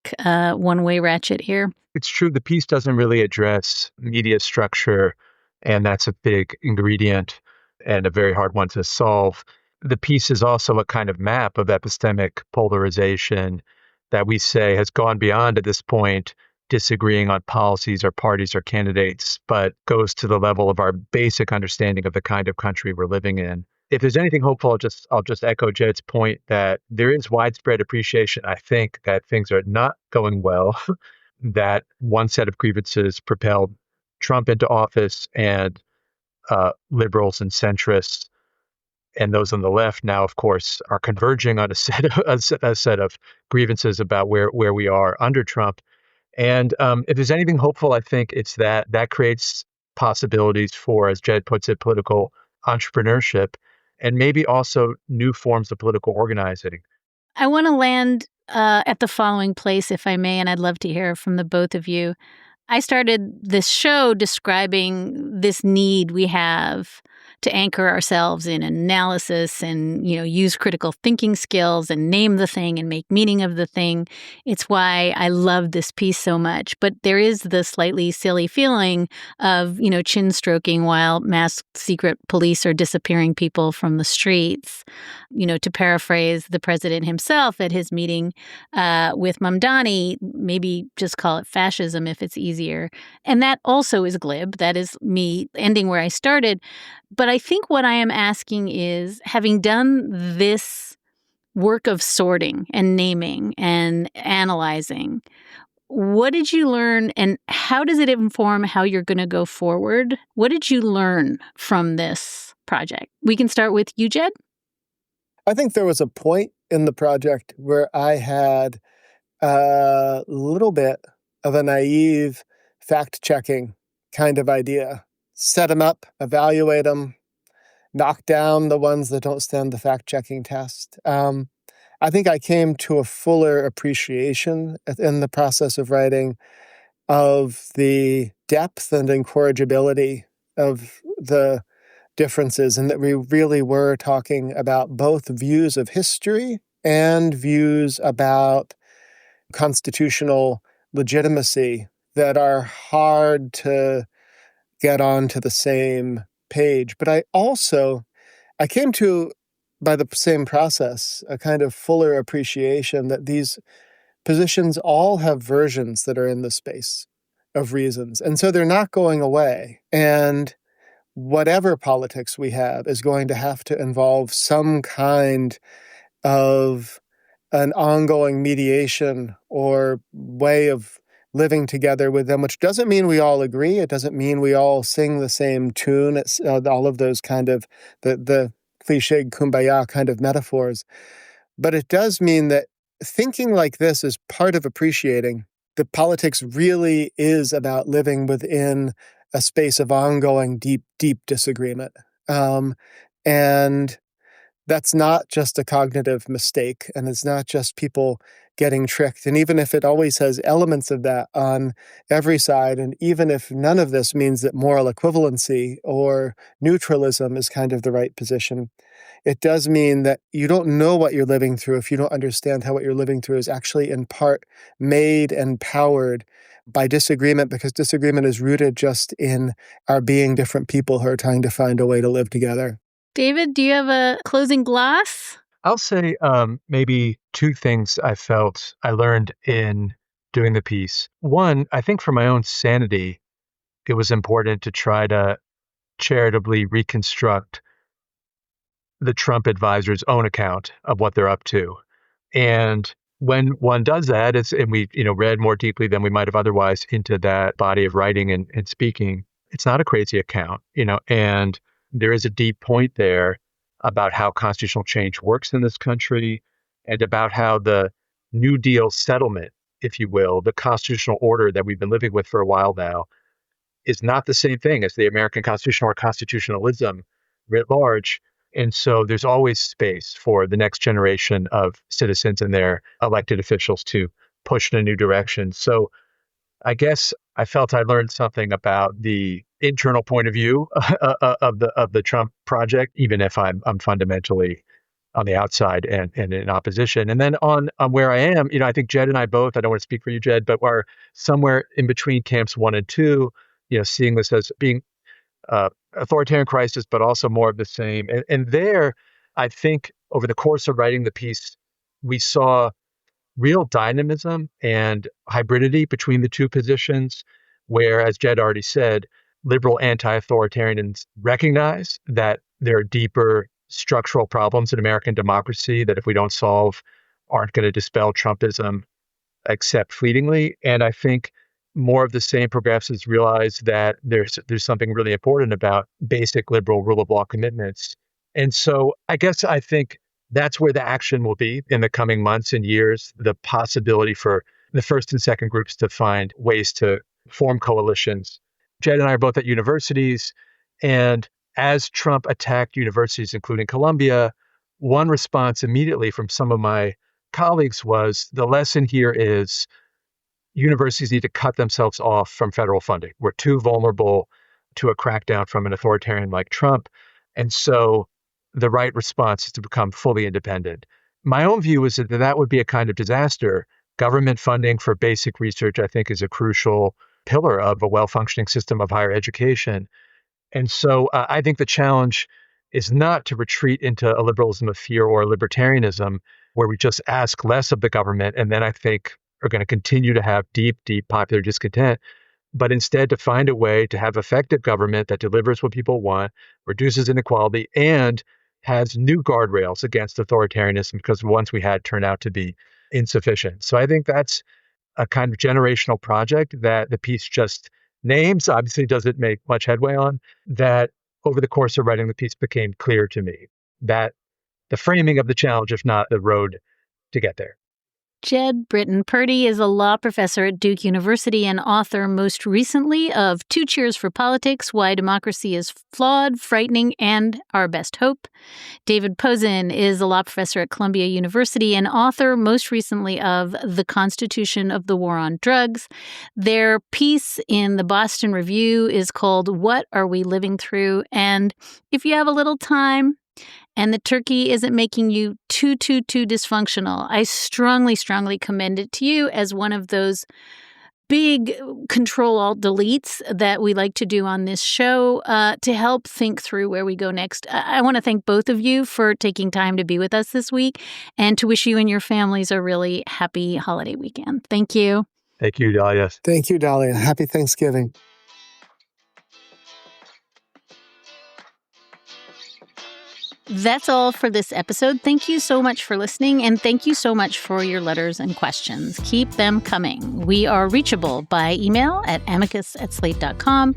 one-way ratchet here? It's true, the piece doesn't really address media structure, and that's a big ingredient and a very hard one to solve. The piece is also a kind of map of epistemic polarization that we say has gone beyond, at this point, disagreeing on policies or parties or candidates, but goes to the level of our basic understanding of the kind of country we're living in. If there's anything hopeful, I'll just echo Jed's point that there is widespread appreciation, I think, that things are not going well, that one set of grievances propelled Trump into office, and liberals and centrists and those on the left now, of course, are converging on a set of grievances about where we are under Trump. And if there's anything hopeful, I think it's that creates possibilities for, as Jed puts it, political entrepreneurship, and maybe also new forms of political organizing. I want to land at the following place, if I may, and I'd love to hear from the both of you. I started this show describing this need we have to anchor ourselves in analysis and, use critical thinking skills and name the thing and make meaning of the thing. It's why I love this piece so much. But there is the slightly silly feeling of, chin stroking while masked secret police are disappearing people from the streets. To paraphrase the president himself at his meeting with Mamdani, maybe just call it fascism if it's easier. And that also is glib. That is me ending where I started. But I think what I am asking is, having done this work of sorting and naming and analyzing, what did you learn and how does it inform how you're going to go forward? What did you learn from this project? We can start with you, Jed. I think there was a point in the project where I had a little bit of a naive fact-checking kind of idea. Set them up, evaluate them, knock down the ones that don't stand the fact-checking test. I think I came to a fuller appreciation in the process of writing of the depth and incorrigibility of the differences, and that we really were talking about both views of history and views about constitutional legitimacy that are hard to get onto the same page. But I came to, by the same process, a kind of fuller appreciation that these positions all have versions that are in the space of reasons. And so they're not going away. And whatever politics we have is going to have to involve some kind of an ongoing mediation or way of living together with them, which doesn't mean we all agree. It doesn't mean we all sing the same tune. It's all of those kind of the cliched kumbaya kind of metaphors. But it does mean that thinking like this is part of appreciating that politics really is about living within a space of ongoing, deep, deep disagreement. And that's not just a cognitive mistake, and it's not just people getting tricked. And even if it always has elements of that on every side, and even if none of this means that moral equivalency or neutralism is kind of the right position, it does mean that you don't know what you're living through if you don't understand how what you're living through is actually in part made and powered by disagreement, because disagreement is rooted just in our being different people who are trying to find a way to live together. David, do you have a closing gloss? I'll say maybe two things I felt I learned in doing the piece. One, I think for my own sanity, it was important to try to charitably reconstruct the Trump advisors' own account of what they're up to. And when one does that, and we read more deeply than we might have otherwise into that body of writing and speaking, it's not a crazy account, and there is a deep point there about how constitutional change works in this country and about how the New Deal settlement, if you will, the constitutional order that we've been living with for a while now, is not the same thing as the American Constitution or constitutionalism writ large. And so there's always space for the next generation of citizens and their elected officials to push in a new direction. So I guess I felt I learned something about the internal point of view of the Trump project, even if I'm fundamentally on the outside and in opposition. And then on where I am, I think Jed and I both, I don't want to speak for you, Jed, but are somewhere in between camps 1 and 2, seeing this as being authoritarian crisis, but also more of the same. And there, I think over the course of writing the piece, we saw real dynamism and hybridity between the two positions, where, as Jed already said, liberal anti-authoritarians recognize that there are deeper structural problems in American democracy that if we don't solve, aren't going to dispel Trumpism except fleetingly. And I think more of the same progressives realize that there's something really important about basic liberal rule of law commitments. And so I think that's where the action will be in the coming months and years, the possibility for the first and second groups to find ways to form coalitions. Jed and I are both at universities, and as Trump attacked universities, including Columbia, one response immediately from some of my colleagues was, the lesson here is, universities need to cut themselves off from federal funding. We're too vulnerable to a crackdown from an authoritarian like Trump. And so the right response is to become fully independent. My own view is that that would be a kind of disaster. Government funding for basic research, I think, is a crucial pillar of a well-functioning system of higher education. And so I think the challenge is not to retreat into a liberalism of fear or a libertarianism where we just ask less of the government and then I think are going to continue to have deep, deep popular discontent, but instead to find a way to have effective government that delivers what people want, reduces inequality, and has new guardrails against authoritarianism because the ones we had turned out to be insufficient. So I think that's a kind of generational project that the piece just names, obviously doesn't make much headway on, that over the course of writing the piece became clear to me that the framing of the challenge, if not the road to get there. Jed Britton-Purdy is a law professor at Duke University and author most recently of Two Cheers for Politics, Why Democracy is Flawed, Frightening, and Our Best Hope. David Pozen is a law professor at Columbia University and author most recently of The Constitution of the War on Drugs. Their piece in the Boston Review is called What Are We Living Through? And if you have a little time, and the turkey isn't making you too dysfunctional, I strongly commend it to you as one of those big Control-Alt-Deletes that we like to do on this show to help think through where we go next. I want to thank both of you for taking time to be with us this week and to wish you and your families a really happy holiday weekend. Thank you. Thank you, Dahlia. Thank you, Dahlia. Happy Thanksgiving. That's all for this episode. Thank you so much for listening, and thank you so much for your letters and questions. Keep them coming. We are reachable by email at amicus@slate.com.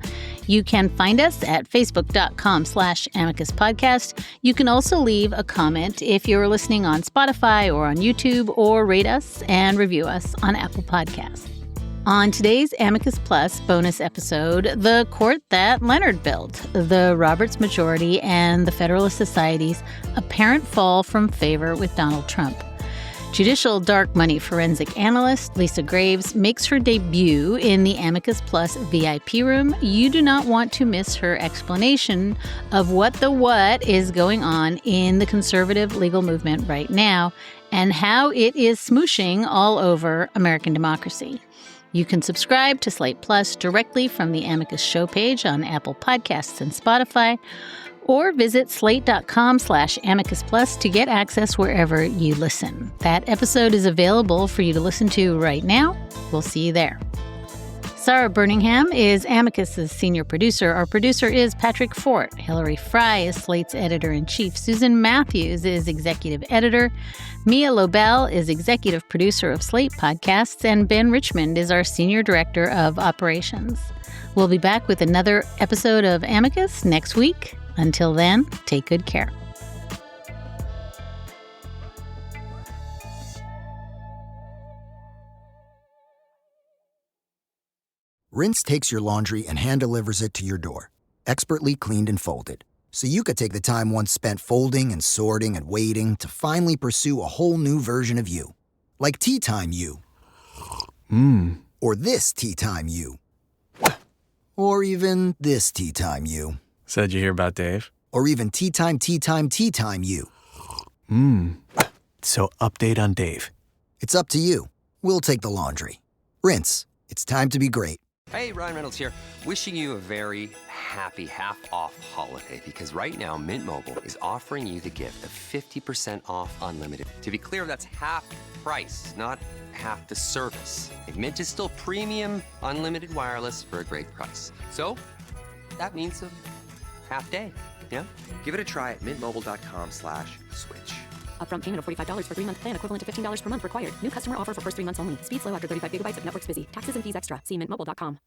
You can find us at facebook.com/amicuspodcast. You can also leave a comment if you're listening on Spotify or on YouTube, or rate us and review us on Apple Podcasts. On today's Amicus Plus bonus episode, the court that Leonard built, the Roberts majority, and the Federalist Society's apparent fall from favor with Donald Trump. Judicial dark money forensic analyst Lisa Graves makes her debut in the Amicus Plus VIP room. You do not want to miss her explanation of what is going on in the conservative legal movement right now and how it is smooshing all over American democracy. You can subscribe to Slate Plus directly from the Amicus show page on Apple Podcasts and Spotify, or visit slate.com/Amicus Plus to get access wherever you listen. That episode is available for you to listen to right now. We'll see you there. Sarah Birmingham is Amicus's senior producer. Our producer is Patrick Fort. Hillary Fry is Slate's editor-in-chief. Susan Matthews is executive editor. Mia Lobel is executive producer of Slate Podcasts. And Ben Richmond is our senior director of operations. We'll be back with another episode of Amicus next week. Until then, take good care. Rinse takes your laundry and hand-delivers it to your door, expertly cleaned and folded, so you could take the time once spent folding and sorting and waiting to finally pursue a whole new version of you. Like Tea Time You. Or this Tea Time You. Or even this Tea Time You. So did you hear about Dave? Or even Tea Time You. So update on Dave. It's up to you. We'll take the laundry. Rinse. It's time to be great. Hey, Ryan Reynolds here. Wishing you a very happy half-off holiday, because right now Mint Mobile is offering you the gift of 50% off unlimited. To be clear, that's half price, not half the service. Like, Mint is still premium unlimited wireless for a great price. So that means a half day, yeah? Give it a try at mintmobile.com/switch. Upfront payment of $45 for 3-month plan, equivalent to $15 per month required. New customer offer for first 3 months only. Speed slow after 35 gigabytes if network's busy. Taxes and fees extra. See mintmobile.com.